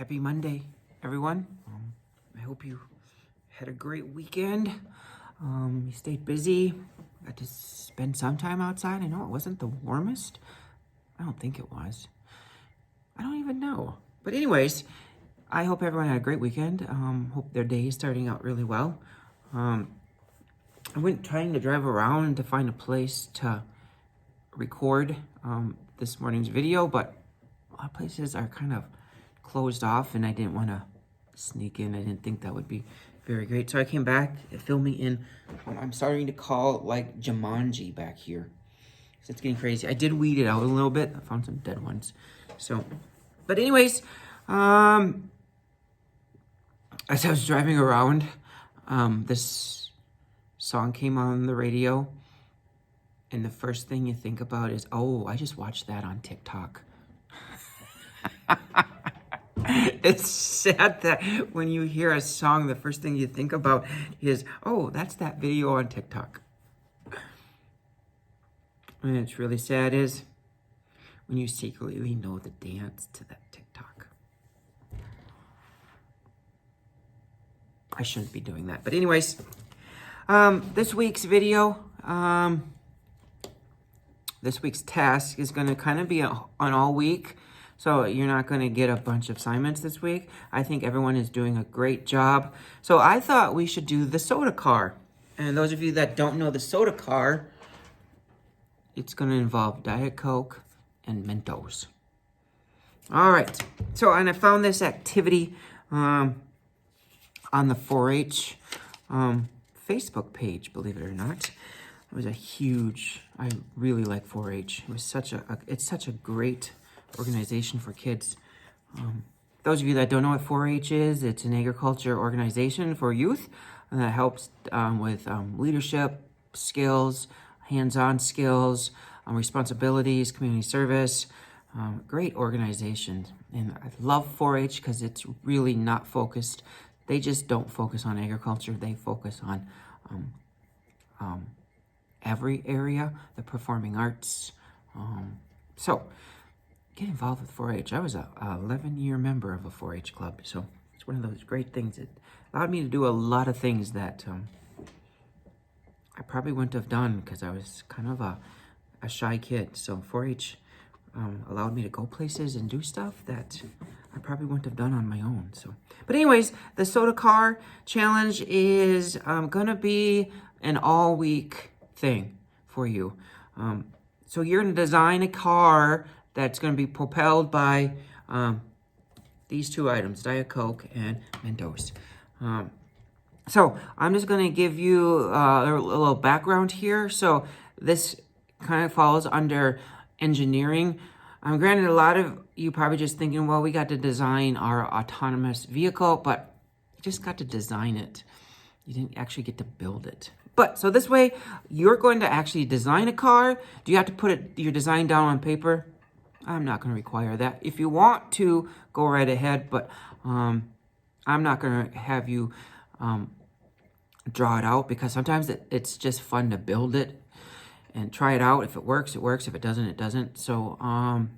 Happy Monday, everyone. I hope you had a great weekend. You stayed busy. Got to spend some time outside. I know it wasn't the warmest. I don't think it was. I don't even know. But anyways, I hope everyone had a great weekend. Hope their day is starting out really well. I went trying to drive around to find a place to record this morning's video, but a lot of places are kind of closed off and I didn't want to sneak in. I didn't think that would be very great. So I came back filming in, I'm starting to call it like Jumanji back here. So it's getting crazy. I did weed it out a little bit. I found some dead ones. So, but anyways, as I was driving around, this song came on the radio. And the first thing you think about is, oh, I just watched that on TikTok. It's sad that when you hear a song, the first thing you think about is, oh, that's that video on TikTok. And it's really sad is when you secretly know the dance to that TikTok. I shouldn't be doing that. But anyways, this week's video, this week's task is going to kind of be on all week. So you're not going to get a bunch of assignments this week. I think everyone is doing a great job. So I thought we should do the soda car. And those of you that don't know the soda car, it's going to involve Diet Coke and Mentos. All right. So, and I found this activity on the 4-H Facebook page, believe it or not. It was a huge, I really like 4-H. It was it's such a great organization for kids. Those of you that don't know what 4-H is, it's an agriculture organization for youth that helps with leadership skills, hands-on skills, responsibilities, community service. Great organization. And I love 4-H because it's really not focused. They just don't focus on agriculture. They focus on every area, the performing arts. So get involved with 4-H. I was a 11-year member of a 4-H club, so it's one of those great things. It allowed me to do a lot of things that I probably wouldn't have done because I was kind of a shy kid. So 4-H allowed me to go places and do stuff that I probably wouldn't have done on my own. So, but anyways, the soda car challenge is gonna be an all-week thing for you. So you're gonna design a car that's going to be propelled by these two items, Diet Coke and Mentos. So I'm just going to give you a little background here. So this kind of falls under engineering. Granted, a lot of you probably just thinking, well, we got to design our autonomous vehicle, but you just got to design it. You didn't actually get to build it. But so this way, you're going to actually design a car. Do you have to put your design down on paper? I'm not going to require that. If you want to, go right ahead, but I'm not going to have you draw it out because sometimes it's just fun to build it and try it out. If it works, it works. If it doesn't, it doesn't. So,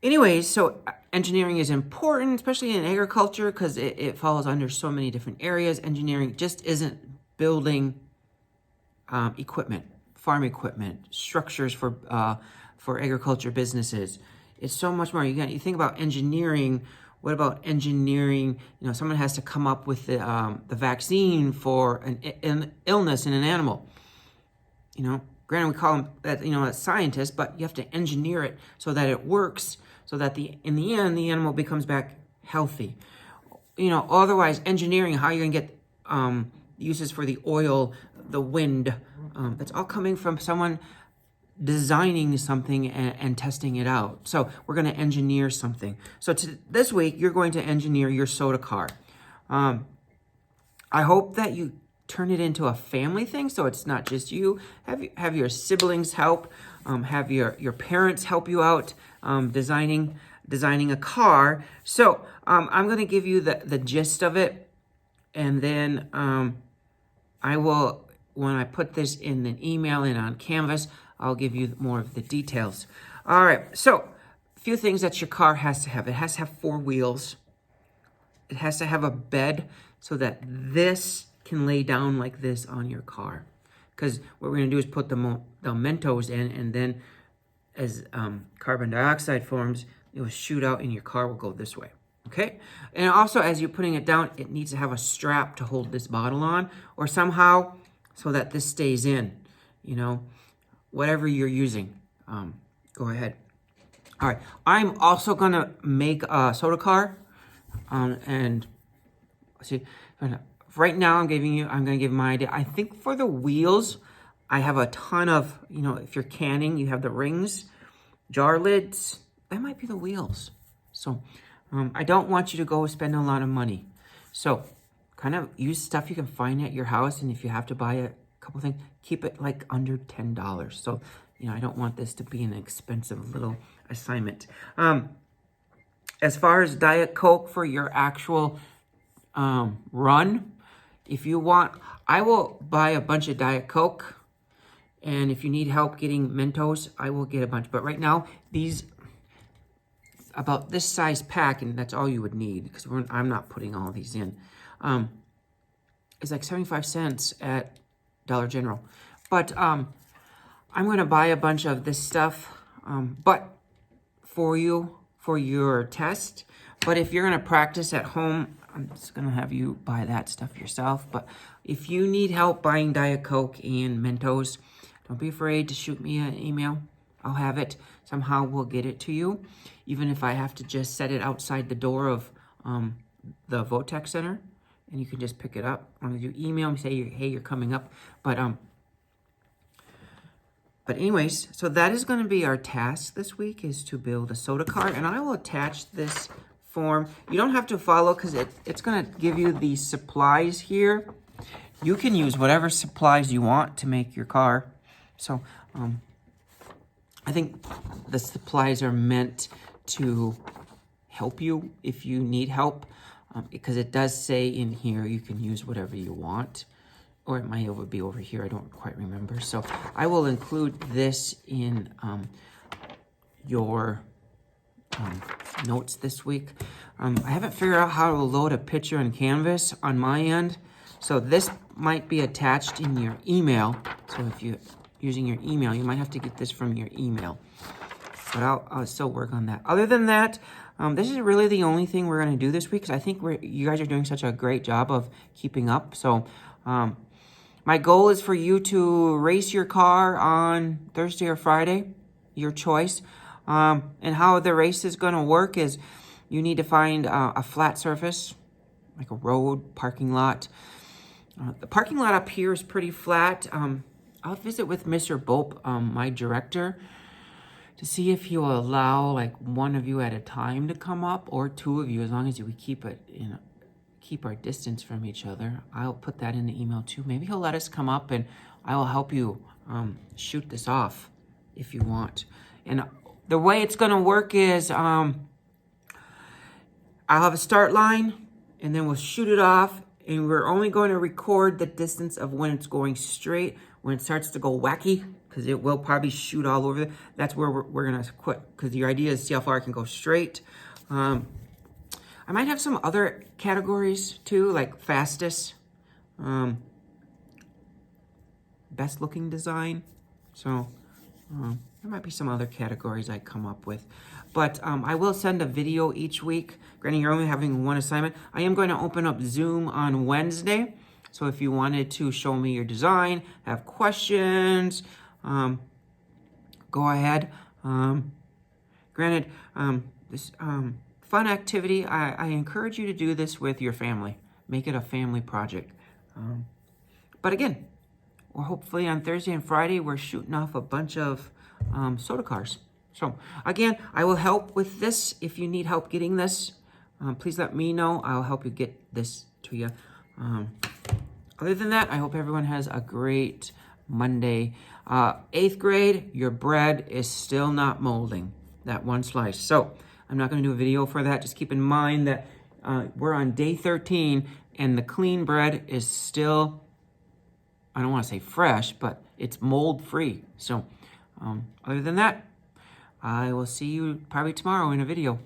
anyways, so engineering is important, especially in agriculture because it falls under so many different areas. Engineering just isn't building equipment. Farm equipment, structures for agriculture businesses. It's so much more. You think about engineering. What about engineering? You know, someone has to come up with the vaccine for an illness in an animal. You know, granted, we call them that, a scientist, but you have to engineer it so that it works, so that in the end, the animal becomes back healthy. Otherwise, engineering how you're gonna get uses for the oil, the wind. That's all coming from someone designing something and testing it out. So we're going to engineer something. So this week, you're going to engineer your soda car. I hope that you turn it into a family thing, so it's not just you. Have your siblings help. Have your parents help you out designing a car. So I'm going to give you the gist of it, and then I will. When I put this in an email and on Canvas, I'll give you more of the details. All right, so few things that your car has to have. It has to have 4 wheels. It has to have a bed so that this can lay down like this on your car. Because what we're going to do is put the Mentos in, and then as carbon dioxide forms, it will shoot out and your car will go this way. Okay? And also, as you're putting it down, it needs to have a strap to hold this bottle on, or somehow so that this stays in. You know, whatever you're using. Go ahead. All right. I'm also going to make a soda car. And see, right now I'm going to give my idea. I think for the wheels, I have a ton of, you know, if you're canning, you have the rings, jar lids. That might be the wheels. So I don't want you to go spend a lot of money. So kind of use stuff you can find at your house. And if you have to buy a couple things, keep it like under $10. So, you know, I don't want this to be an expensive little assignment. As far as Diet Coke for your actual run, if you want, I will buy a bunch of Diet Coke. And if you need help getting Mentos, I will get a bunch. But right now, these, about this size pack, and that's all you would need, because I'm not putting all these in. It's like 75 cents at Dollar General. But I'm going to buy a bunch of this stuff, but for you, for your test. But if you're going to practice at home, I'm just going to have you buy that stuff yourself. But if you need help buying Diet Coke and Mentos, don't be afraid to shoot me an email. I'll have it. Somehow we'll get it to you. Even if I have to just set it outside the door of the Votech Center, and you can just pick it up. As long as you email me, say, hey, you're coming up. But anyways, so that is going to be our task this week, is to build a soda car. And I will attach this form. You don't have to follow, because it's going to give you the supplies here. You can use whatever supplies you want to make your car. So I think the supplies are meant to help you if you need help, because it does say in here you can use whatever you want. Or it might be over here. I don't quite remember. So I will include this in your notes this week. I haven't figured out how to load a picture in Canvas on my end. So this might be attached in your email. So if you're using your email, you might have to get this from your email. But I'll still work on that. Other than that, this is really the only thing we're going to do this week, because I think you guys are doing such a great job of keeping up. So my goal is for you to race your car on Thursday or Friday, your choice. And how the race is going to work is you need to find a flat surface, like a road, parking lot. The parking lot up here is pretty flat. I'll visit with Mr. Bope, my director, to see if he will allow like one of you at a time to come up, or 2 of you, as long as we keep our distance from each other. I'll put that in the email too. Maybe he'll let us come up, and I will help you shoot this off if you want. And the way it's going to work is I'll have a start line, and then we'll shoot it off, and we're only going to record the distance of when it's going straight. When it starts to go wacky, because it will probably shoot all over, that's where we're going to quit, because your idea is to see how far I can go straight. I might have some other categories too, like fastest, best looking design. So there might be some other categories I come up with. But I will send a video each week. Granted, you're only having one assignment. I am going to open up Zoom on Wednesday. So if you wanted to show me your design, have questions, go ahead. Granted, this fun activity, I encourage you to do this with your family. Make it a family project. But again, well, hopefully on Thursday and Friday, we're shooting off a bunch of soda cars. So again, I will help with this. If you need help getting this, please let me know. I'll help you get this to you. Other than that, I hope everyone has a great Monday. 8th grade, your bread is still not molding, that one slice. So I'm not going to do a video for that. Just keep in mind that we're on day 13, and the clean bread is still, I don't want to say fresh, but it's mold free. So other than that, I will see you probably tomorrow in a video.